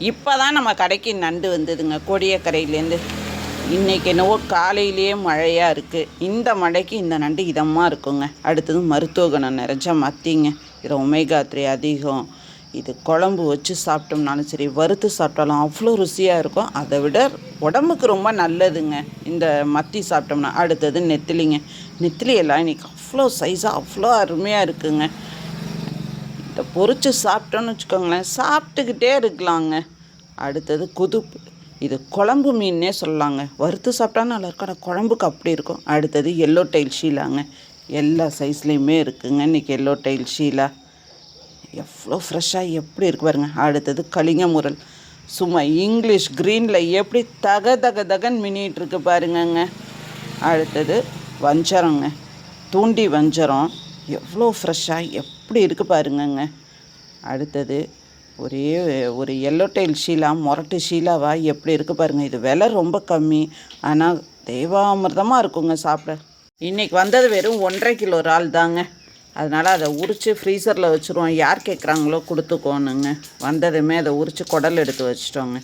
இப்போ தான் நம்ம கடைக்கு நண்டு வந்ததுங்க கோடியக்கரையிலேருந்து. இன்றைக்கி என்னவோ காலையிலேயே மழையாக இருக்குது. இந்த மழைக்கு இந்த நண்டு இதமாக இருக்குங்க. அடுத்தது மருத்துவ குணம் நிறைஞ்ச மத்திங்க. இதில் ஒமேகா 3 அதிகம். இது குழம்பு வச்சு சாப்பிட்டோம்னாலும் சரி, வறுத்து சாப்பிட்டாலும் அவ்வளோ ருசியாக இருக்கும். அதை விட உடம்புக்கு ரொம்ப நல்லதுங்க இந்த மத்தி சாப்பிட்டோம்னா. அடுத்தது நெத்திலிங்க. நெத்திலி எல்லாம் இன்றைக்கி அவ்வளோ சைஸாக அவ்வளோ அருமையாக இருக்குங்க. இதை பொரித்து சாப்பிட்டோன்னு வச்சுக்கோங்களேன், சாப்பிட்டுக்கிட்டே இருக்கலாங்க. அடுத்தது குதுப்பு. இது குழம்பு மீன்னே சொல்லலாங்க. வறுத்து சாப்பிட்டா நல்லா இருக்கும், ஆனால் குழம்புக்கு அப்படி இருக்கும். அடுத்தது எல்லோ டைல் ஷீலாங்க. எல்லா சைஸ்லேயுமே இருக்குங்க இன்றைக்கி எல்லோ டைல் ஷீலா. எவ்வளோ ஃப்ரெஷ்ஷாக எப்படி இருக்கு பாருங்க. அடுத்தது கலிங்க முரல். சும்மா இங்கிலீஷ் க்ரீனில் எப்படி தகன்னு மின்னிட்டு இருக்கு பாருங்கங்க. அடுத்தது வஞ்சரங்க. தூண்டி வஞ்சரம் எவ்வளோ ஃப்ரெஷ்ஷாக எப்படி இருக்குது பாருங்கங்க. அடுத்தது ஒரே ஒரு எல்லோ டைல் ஷீலா, மொரட்டு ஷீலாவா எப்படி இருக்குது பாருங்கள். இது விலை ரொம்ப கம்மி, ஆனால் தேவாமிர்தமாக இருக்குங்க சாப்பிட. இன்றைக்கி வந்தது வெறும் 1.5 கிலோ இறால் தாங்க. அதனால் அதை உரித்து ஃப்ரீசரில் வச்சுருவோம். யார் கேட்குறாங்களோ கொடுத்துக்கோணுங்க. வந்ததுமே அதை உரித்து குடல் எடுத்து வச்சிட்டோங்க.